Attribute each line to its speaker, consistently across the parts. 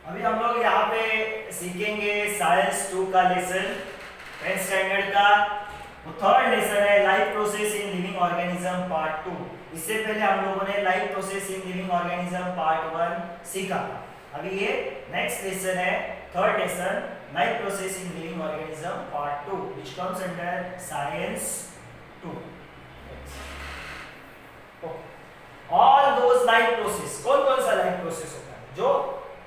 Speaker 1: अभी हम लोग यहाँ पे सीखेंगे साइंस 2 का लेसन 10th स्टैंडर्ड का। वो थर्ड लेसन है life process in living organism part 2। इससे पहले हम लोगों ने life process in living organism part 1 सीखा। अभी ये नेक्स्ट लेसन है, third lesson life process in living organism part 2 which comes under science 2। All those life process, कौन कौन सा लाइफ प्रोसेस होता है जो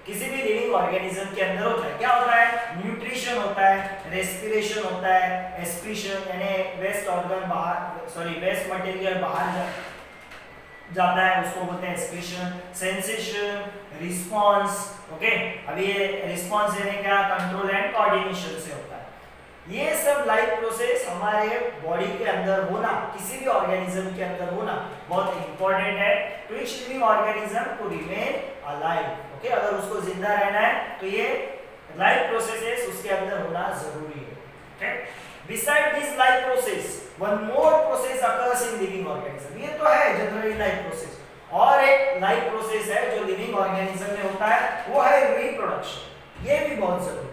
Speaker 1: किसी भी लिविंग ऑर्गेनिज्म के अंदर होता है? क्या होता है? न्यूट्रिशन होता है, रेस्पिरेशन होता है, एक्सक्रीशन यानी वेस्ट ऑर्गन बाहर वेस्ट मटेरियल बाहर जाता है, उसको बोलते हैं एक्सक्रीशन। Sensation, response, okay. अभी ये रिस्पांस यानी क्या? कंट्रोल एंड कोऑर्डिनेशन से होता है। ये सब लाइफ प्रोसेस हमारे बॉडी के अंदर होना, किसी भी ऑर्गेनिज्म के अंदर होना बहुत इंपॉर्टेंट है to each living organism to remain alive. Okay, अगर उसको जिंदा रहना है तो ये लाइफ प्रोसेसेस उसके अंदर होना जरूरी है। Okay, beside this life process one more process occurs in living organism. ये तो है जनरली लाइफ प्रोसेस, और एक लाइफ प्रोसेस है जो लिविंग ऑर्गेनिज्म में होता है, वो है रिप्रोडक्शन। ये भी बहुत जरूरी है।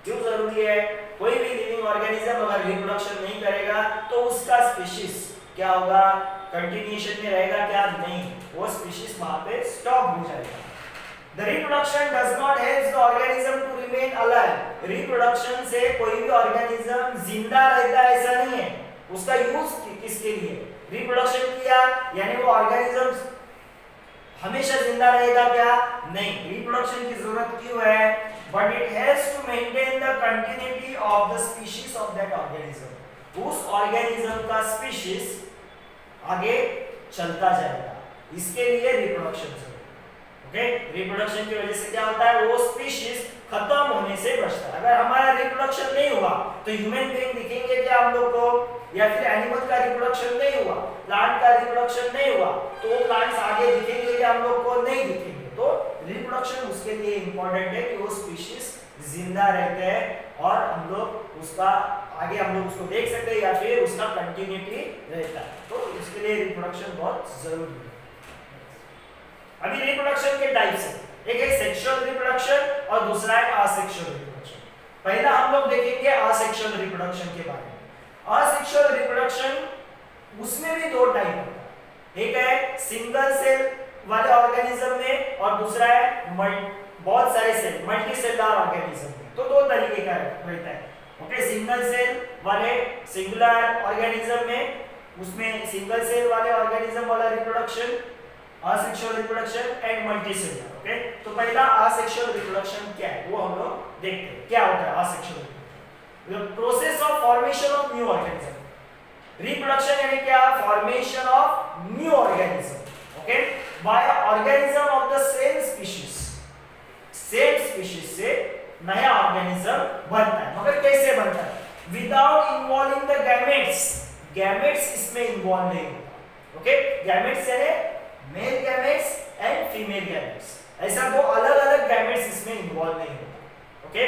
Speaker 1: क्यों जरूरी है? कोई भी लिविंग ऑर्गेनिज्म अगर रिप्रोडक्शन नहीं करेगा तो उसका स्पीशीज क्या होगा? कंटिन्यूएशन में रहेगा क्या? नहीं, वो स्पीशीज वहां पे स्टॉप हो जाएगा। The reproduction does not help the organism to remain alive। Reproduction से कोई भी ऑर्गेनिज्म जिंदा रहता है ऐसा नहीं है। उसका यूज किसके लिए? रिप्रोडक्शन किया यानी वो ऑर्गेनिज्म हमेशा जिंदा रहेगा क्या? नहीं, रिप्रोडक्शन की जरूरत क्यों है? But it has to maintain the continuity of the species of that organism। उस ऑर्गेनिज्म का स्पीशीज आगे चलता जाएगा, इसके लिए रिप्रोडक्शन जरूरी है। ओके, रिप्रोडक्शन की वजह से क्या होता है? वो स्पीशीज खत्म होने से बचता है। अगर हमारा रिप्रोडक्शन नहीं हुआ तो ह्यूमन बीइंग दिखेंगे क्या हम लोग को? या फिर एनिमल का रिप्रोडक्शन नहीं हुआ, प्लांट का रिप्रोडक्शन नहीं हुआ तो वो प्लांट्स आगे दिखेंगे क्या हम लोग को? नहीं दिखेंगे। तो रिप्रोडक्शन उसके लिए इंपॉर्टेंट है कि वो स्पीशीज जिंदा रहते हैं और हम लोग उसका आगे हम लोग उसको देख सकते हैं या फिर उसका कंटिन्यूटी रहता है। तो इसके लिए रिप्रोडक्शन बहुत जरूरी है। अभी रिप्रोडक्शन के टाइप्स हैं, एक है सेक्सुअल रिप्रोडक्शन और दूसरा है असेक्सुअल रिप्रोडक्शन। पहला हम लोग देखेंगे असेक्सुअल रिप्रोडक्शन के बारे में। असेक्सुअल रिप्रोडक्शन उसमें भी दो टाइप होता है, एक है सिंगल सेल वाले ऑर्गेनिज्म में और दूसरा है बहुत सारे सेल मल्टी सेलुलर ऑर्गेनिज्म में। तो दो तरीके का रहता है। ओके, सिंगल सेल वाले सिंगुलर ऑर्गेनिज्म में, उसमें सिंगल सेल वाले ऑर्गेनिज्म वाला reproduction asexual reproduction and multi cellular. Okay, तो पहला असेक्सुअल रिप्रोडक्शन क्या है वो हम लोग देखते हैं। क्या होता है asexual reproduction? Process of formation of new organism. Reproduction यानी क्या? Formation of new organism, okay, bye organism of the same species. Same species से नया ऑर्गेनिज्म बनता है, मगर कैसे बनता है? Without involving the gametes. Gametes इसमें इन्वॉल्व नहीं होता। ओके, गैमेट्स यानी male gametes and female gametes, ऐसा दो अलग अलग गैमेट्स इसमें इन्वॉल्व नहीं होता। ओके,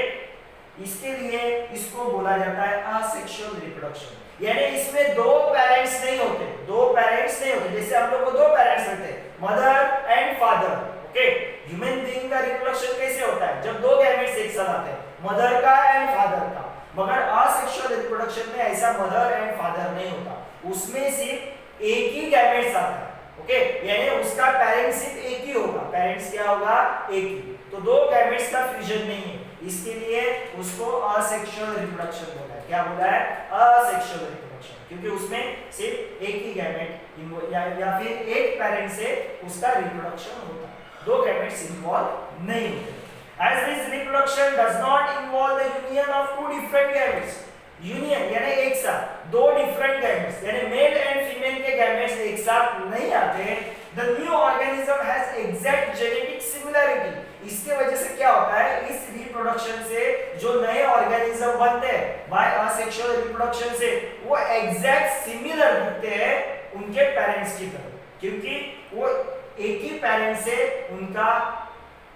Speaker 1: इसके लिए इसको बोला जाता है असेक्सुअल रिप्रोडक्शन। यानी इसमें दो पेरेंट्स नहीं होते, दो पेरेंट्स नहीं होते। जैसे हम लोग को दो पेरेंट्स होते हैं, mother and father. Okay, human being का रिप्रोडक्शन कैसे होता है? जब दो गैमेट्स एक साथ आते हैं, मदर का एंड फादर का। मगर असेक्सुअल रिप्रोडक्शन में ऐसा मदर एंड फादर नहीं होता, उसमें सिर्फ एक ही गैमेट्स आता है। ओके, यानी उसका पेरेंट सिर्फ एक ही होगा। पेरेंट्स क्या होगा? एक ही। तो दो गैमेट्स का फ्यूजन नहीं है, इसके लिए उसको असेक्सुअल रिप्रोडक्शन बोला है। क्या बोला है? असेक्सुअल रिप्रोडक्शन, क्योंकि उसमें सिर्फ एक ही गैमेट या फिर एक पेरेंट से उसका रिप्रोडक्शन होता है, दो गैमेट्स इन्वॉल्व नहीं होते। As this reproduction does not involve the union of two different gametes। Union यानी एक साथ दो डिफरेंट गैमेट्स यानी मेल एंड फीमेल के गैमेट्स एक साथ नहीं आते। The new organism has exact genetic similarity। इसके वजह से क्या होता है? इस रिप्रोडक्शन से जो नए ऑर्गेनिज्म बनते हैं बाय असेक्सुअल रिप्रोडक्शन से, वो एग्जैक्ट सिमिलर दिखते हैं उनके पेरेंट्स की तरह, क्योंकि वो एक ही पेरेंट से उनका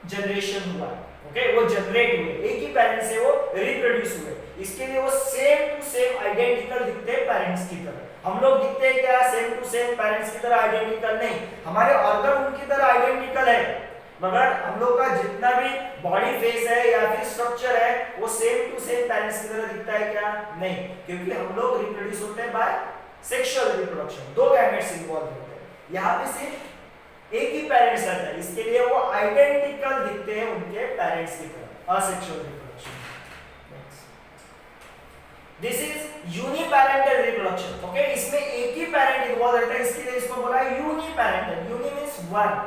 Speaker 1: जनरेशन हुआ। ओके, वो जनरेट हुए, एक ही पेरेंट से वो रिप्रोड्यूस हुए। इसके लिए वो सेम टू सेम आइडेंटिकल दिखते हैं पेरेंट्स की तरह। हम लोग दिखते हैं क्या? सेम टू सेम पेरेंट्स की तरह आइडेंटिकल नहीं, हमारे ऑर्गन उनकी तरह आइडेंटिकल है, मगर हम लोग का जितना भी बॉडी फेस है या फिर स्ट्रक्चर है वो सेम टू सेम पेरेंट्स की तरह दिखता है क्या? नहीं, क्योंकि हम लोग रिप्रोड्यूस होते हैं बाय सेक्सुअल रिप्रोडक्शन, दो गैमेट्स इन्वॉल्व होते हैं। यहाँ पे सिर्फ एक ही पेरेंट्स रहता है, इसके लिए वो आइडेंटिकल दिखते हैं उनके पेरेंट्स की तरह, asexual reproduction. This is uniparental reproduction. Okay, इसमें एक ही पेरेंट इन्वॉल्व रहता है, इसके लिए इसको बोला है uniparental. Uni means one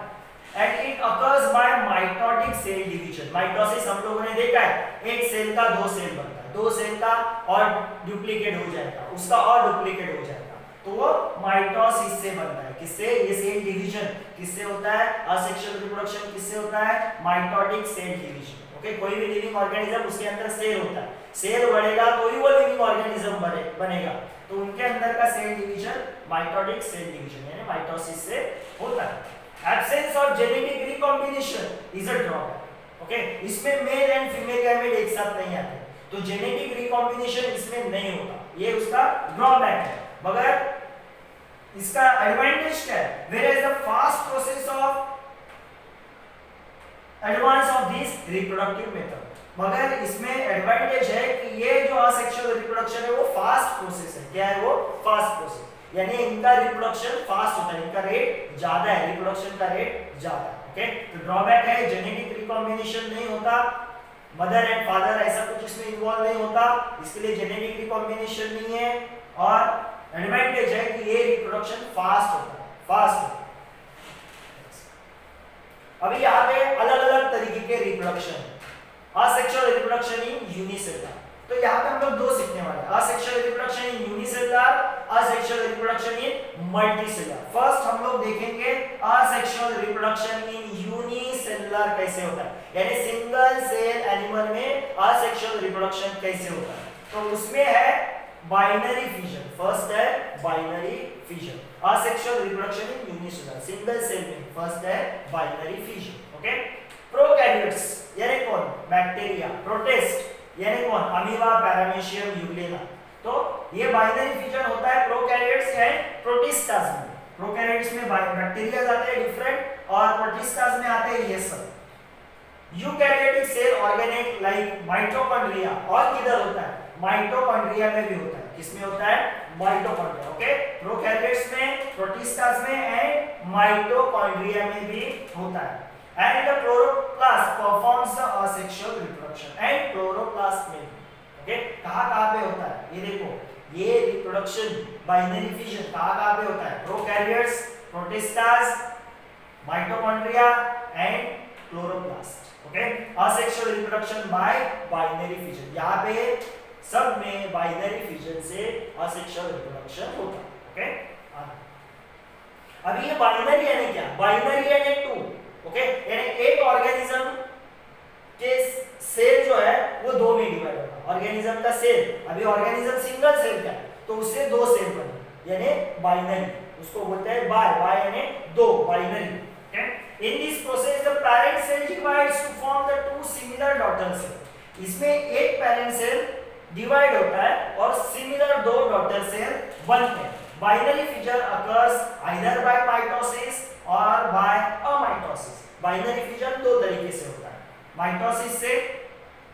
Speaker 1: and it occurs by mitotic cell division। Mitosis हम लोगों ने देखा है, एक सेल का दो सेल बनता है, दो सेल का और डुप्लीकेट हो जाएगा, उसका और डुप्लीकेट हो जाएगा, तो वो माइटोसिस से बनता है। किससे? ये सेल डिवीजन किससे होता है? असेक्सुअल रिप्रोडक्शन किससे होता है? Mitotic cell division. ओके, कोई भी लिविंग ऑर्गेनिज्म उसके अंदर सेल होता है, सेल बढ़ेगा तो ही वो लिविंग ऑर्गेनिज्म बनेगा, तो उनके अंदर का cell division mitotic cell division यानी माइटोसिस से होता है। Absence of genetic recombination is a drawback। Okay, इसमें मेल एंड फीमेल गैमेट एक साथ नहीं आते, तो जेनेटिक रिकॉम्बिनेशन इसमें नहीं होता, ये उसका ड्रॉबैक है। मगर इसका एडवांटेज क्या है? Whereas the fast process of advance of this reproductive method, मगर इसमें एडवांटेज है कि ये जो असेक्सुअल रिप्रोडक्शन है वो फास्ट प्रोसेस है। क्या है वो? फास्ट प्रोसेस, यानी इनका रिप्रोडक्शन फास्ट होता है, इनका रेट ज्यादा है, रिप्रोडक्शन का रेट ज्यादा है। ओके, तो ड्रॉबैक है जेनेटिक रिकॉम्बिनेशन नहीं होता, मदर एंड फादर ऐसा कुछ इसमें इन्वॉल्व नहीं होता, इसके लिए जेनेटिक रिकॉम्बिनेशन नहीं है, और एडवांटेज है कि ये रिप्रोडक्शन फास्ट होता है, फास्ट होता है। अभी यहाँ पे अलग-अलग तरीके के रिप्रोडक्शन है। असेक्सुअल रिप्रोडक्शन इन यूनिसेलुलर, तो यहाँ पे हम लोग दो सीखने वाले हैं, asexual reproduction in unicellular, asexual reproduction in multicellular. First हम लोग देखेंगे असेक्सुअल रिप्रोडक्शन इन यूनिसेलुलर कैसे होता है, यानी सिंगल सेल एनिमल में असेक्सुअल रिप्रोडक्शन कैसे होता है। तो उसमें है बाइनरी फिजन, फर्स्ट है binary fission, asexual reproduction in unicellular single cell में फर्स्ट है बाइनरी फिजन। ओके, प्रोकैरियोट्स यानी कौन? बैक्टीरिया, प्रोटिस्ट यानी कौन? Amoeba, paramecium, euglena. तो ये बाइनरी फिजन होता है प्रोकैरियोट्स एंड प्रोटिस्टास में। प्रोकैरियोट्स में बैक्टीरिया आते हैं डिफरेंट, और प्रोटिस्टास में आते हैं ये सब। यूकैरियोटिक सेल ऑर्गेनेट लाइक माइटोकॉन्ड्रिया, और किधर होता है? माइटोकॉन्ड्रिया में भी होता है। किसमें होता है? माइटोकॉन्ड्रिया। ओके, प्रोकैरियोट्स में, प्रोटिस्टास में एंड माइटोकॉन्ड्रिया में भी होता है। And the chloroplast performs the asexual reproduction and chloroplast में, ओके, कहाँ पे होता है? ये देखो, ये रिप्रोडक्शन बाइनरी फिजन कहाँ पे होता है? Prokaryotes, protistas, mitochondria and chloroplast. Okay, asexual reproduction by binary fission, यहाँ पे सब में बाइनरी फिजन से असेक्सुअल रिप्रोडक्शन होता है। ओके, अभी ये बाइनरी यानी क्या? बाइनरी यानी टू। ओके, यानी एक ऑर्गेनिज्म के सेल जो है वो दो में डिवाइड होगा। ऑर्गेनिज्म का सेल, अभी ऑर्गेनिज्म सिंगल सेल का है तो उससे दो सेल बने यानी बाइनरी, उसको बोलते हैं बाय यानी दो, binary. Okay, in this process the parent cell divides to form the two similar daughter cell. इसमें एक पेरेंट सेल डिवाइड होता है और सिमिलर दो डॉटर सेल बनते हैं। Binary fission occurs either by mitosis और बाय अमाइटोसिस। बाइनरी फिजन दो तरीके से होता है, माइटोसिस से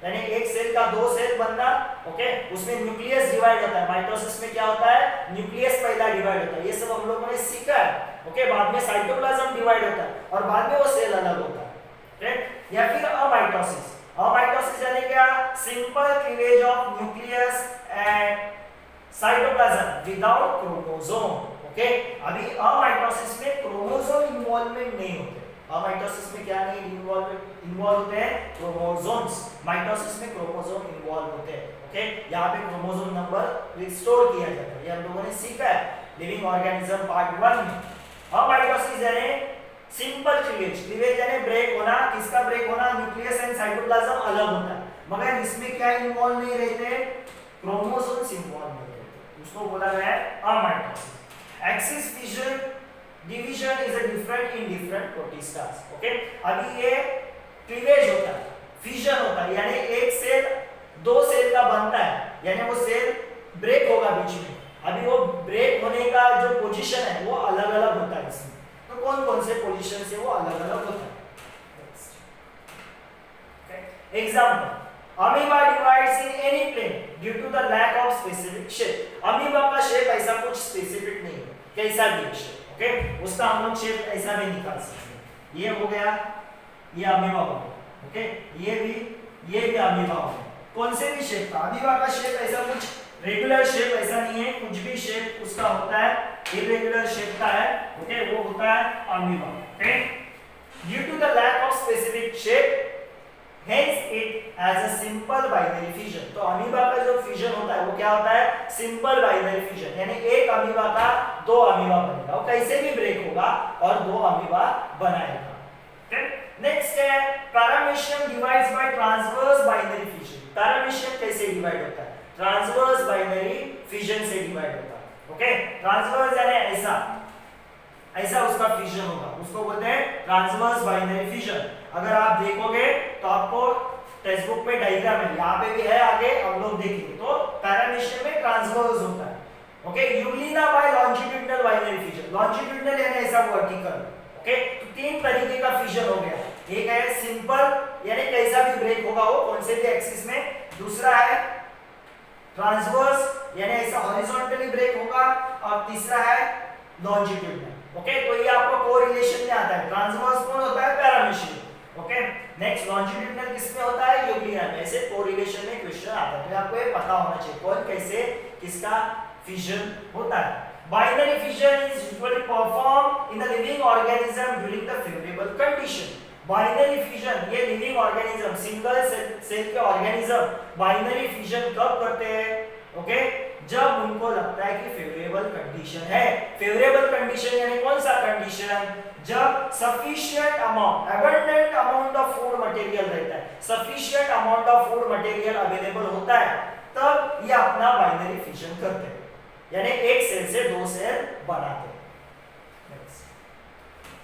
Speaker 1: यानी एक सेल का दो सेल बनना, ओके, उसमें न्यूक्लियस डिवाइड होता है। माइटोसिस में क्या होता है? न्यूक्लियस पहला डिवाइड होता है, ये सब हम लोगों ने सीखा है। ओके, बाद में साइटोप्लाज्म डिवाइड होता है और बाद में वो सेल अलग होता है। राइट, या फिर अमाइटोसिस। अमाइटोसिस यानी क्या? Simple cleavage of nucleus and cytoplasm without chromosome. Okay, अभी अमाइटोसिस में क्रोमोसोम इन्वॉल्वमेंट नहीं होते। अमाइटोसिस में क्या नहीं इन्वॉल्व होते हैं? क्रोमोसोम्स। माइटोसिस में क्रोमोसोम इन्वॉल्व होते हैं। ओके, यहाँ पे क्रोमोसोम नंबर रिस्टोर किया जाता है, ये हम लोगों ने सीखा है लिविंग ऑर्गेनिज्म पार्ट 1 में। अमाइटोसिस यानी सिंपल क्लीवेज यानी ब्रेक होना, किसका ब्रेक होना? न्यूक्लियस एंड साइटोप्लाज्म अलग होता है, मगर इसमें क्या इन्वॉल्व नहीं रहते? क्रोमोसोम्स इन्वॉल्व नहीं रहते, उसको बोला गया है amitosis. Axis fission division is a different in different protistas. Okay, अभी ये क्लीवेज होता है, फिजन होता है, यानी एक सेल दो सेल का बनता है, यानी वो सेल ब्रेक होगा बीच में। अभी वो ब्रेक होने का जो पोजीशन है वो अलग अलग होता है इसमें, तो कौन कौन से पोजीशन से वो अलग अलग होता है। Example, amoeba divides in any plane due to the lack of specific shape. Amoeba का शेप ऐसा कुछ स्पेसिफिक नहीं है, कैसा भी शेप, ओके, उसका हम लोग शेप ऐसा भी निकाल सकते हैं। ये हो गया, ये अमीबा हो गया, ओके, ये भी अमीबा हो गया। कौन से भी शेप का, अमीबा का शेप ऐसा कुछ रेगुलर शेप ऐसा नहीं है, कुछ भी शेप उसका होता है इरेगुलर शेप का है, ओके, वो होता है amoeba, okay. Due to the lack of specific shape hence it as a simple binary fission। तो अमीबा का जो फिजन होता है वो क्या होता है, सिंपल बाइनरी फिजन, यानी एक अमीबा का दो अमीबा बनेगा, वो कैसे भी ब्रेक होगा और दो अमीबा बनाएगा, ओके। नेक्स्ट है paramecium divides bye transverse binary fission. Paramecium कैसे डिवाइड होता है, ट्रांसवर्स बाइनरी फिजन से डिवाइड होता है, ओके। ट्रांसवर्स यानी ऐसा उसका फिजन होगा, उसको बोलते हैं ट्रांसवर्स बाइनरी फिजन। अगर आप देखोगे तो आपको टेक्स्ट बुक में डायग्राम है, यहाँ पे भी है, आगे हम लोग देखेंगे। तो पैरामीशियम में ट्रांसवर्स होता है, okay. Euglena by longitudinal binary fission, longitudinal यानी ऐसा वर्टिकल, ओके। तो तीन तरीके का फिजन हो गया, एक है सिंपल यानी कैसा भी ब्रेक होगा वो कौन से भी एक्सिस में, दूसरा है ट्रांसवर्स यानी ऐसा हॉरिजॉन्टली ब्रेक होगा, और तीसरा है लॉन्जिट्यूडिनल, ओके। तो ये आपको कोरिलेशन में आता है, ट्रांसवर्स कौन होता है, पैरामीशियम, ओके। नेक्स्ट लॉन्जिट्यूडिनल किसमें होता है, यूग्लिना में। ऐसे कोरिलेशन में क्वेश्चन आता है, तो आपको ये पता होना चाहिए कौन कैसे किसका फिजन होता है। Binary fission is usually perform in the living organism during the favourable condition. Binary fission ये लिविंग ऑर्गेनिज्म, सिंगल सेल के ऑर्गेनिज्म बाइनरी फिजन कब करते हैं, ओके, जब उनको लगता है कि फेवरेबल कंडीशन है। फेवरेबल कंडीशन यानी कौन सा कंडीशन, जब sufficient amount, abundant amount of food material रहता है, sufficient amount of food material available होता है, तब ये अपना बाइनरी फिजन करते हैं, यानी एक सेल से दो सेल बनाते हैं।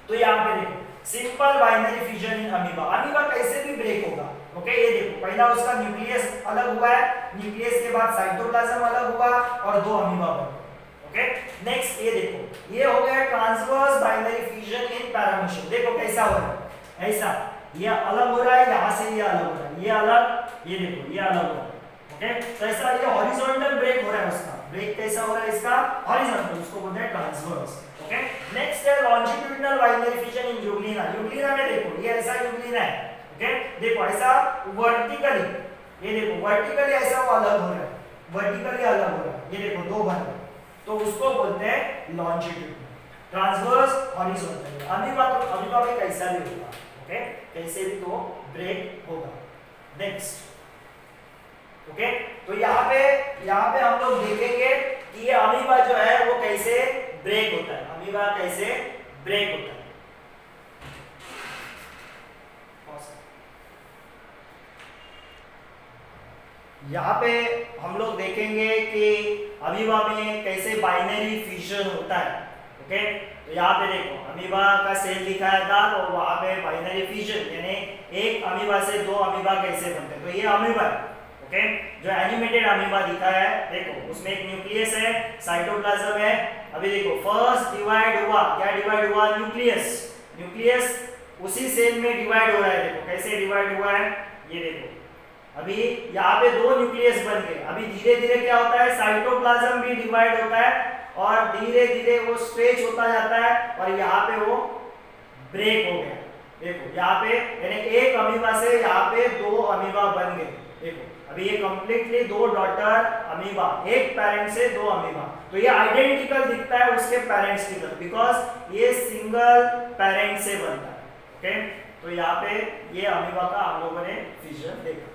Speaker 1: तो यहाँ पे देखो simple binary fission in amoeba. Amoeba कैसे भी ब्रेक होगा, ओके। ये देखो पहला उसका न्यूक्लियस अलग हुआ है, न्यूक्लियस के बाद साइटोप्लाज्म अलग हुआ और दो अमीबा बने, ओके। नेक्स्ट ये देखो, ये हो गया ट्रांसवर्स बाइनरी फिजन इन पैरामीशियम। देखो कैसा हो रहा है, ऐसा ये अलग हो रहा है, यहाँ से ये अलग हो रहा है, ये अलग, ये देखो ये अलग हो रहा है, ओके। तो ऐसा ये हॉरिजॉन्टल ब्रेक हो रहा है, उसका ब्रेक कैसा हो रहा है, इसका हॉरिजॉन्टल, उसको बोलते हैं ट्रांसवर्स, ओके। नेक्स्ट है लॉन्जिट्यूडिनल बाइनरी फिजन इन यूग्लिना। यूग्लिना में देखो ये ऐसा यूग्लिना है, ओके। देखो ऐसा वर्टिकली, ये देखो वर्टिकली ऐसा वो अलग हो रहा है, वर्टिकली अलग हो रहा है, ये देखो दो बन गए, तो उसको बोलते हैं लॉन्जिट्यूडिनल। ट्रांसवर्स हॉरिजॉन्टल, अमीबा में कैसा भी होगा, ओके, कैसे भी तो ब्रेक होगा। Next, okay. तो यहाँ पे हम लोग देखेंगे कि ये अमीबा जो है वो कैसे ब्रेक होता है, अमीबा कैसे ब्रेक होता है। यहाँ पे हम लोग देखेंगे कि अमीबा में कैसे बाइनरी फिजन होता है, ओके। तो यहाँ पे देखो अमीबा का सेल दिखाया था, तो वहाँ पे बाइनरी फिजन यानी एक अमीबा से दो अमीबा कैसे बनते हैं। तो ये अमीबा है, ओके, जो एनिमेटेड अमीबा दिखाया है, देखो उसमें एक न्यूक्लियस है, साइटोप्लाज्म है। अभी देखो फर्स्ट डिवाइड हुआ, क्या डिवाइड हुआ, न्यूक्लियस उसी सेल में डिवाइड हो रहा है। देखो कैसे डिवाइड हुआ है, ये देखो अभी यहाँ पे दो न्यूक्लियस बन गए। अभी धीरे धीरे क्या होता है, साइटोप्लाज्म भी डिवाइड होता है और धीरे धीरे वो स्ट्रेच होता जाता है और यहाँ पे वो ब्रेक हो गया। देखो यहाँ पे यानी एक अमीबा से यहाँ पे दो अमीबा बन गए। देखो अभी ये कंप्लीटली दो डॉटर अमीबा, एक पेरेंट से दो अमीबा, तो ये आइडेंटिकल दिखता है उसके पेरेंट्स की तरह, बिकॉज ये सिंगल पेरेंट से बनता है, ओके। तो यहाँ पे ये अमीबा का हम लोगों ने फिजन देखा।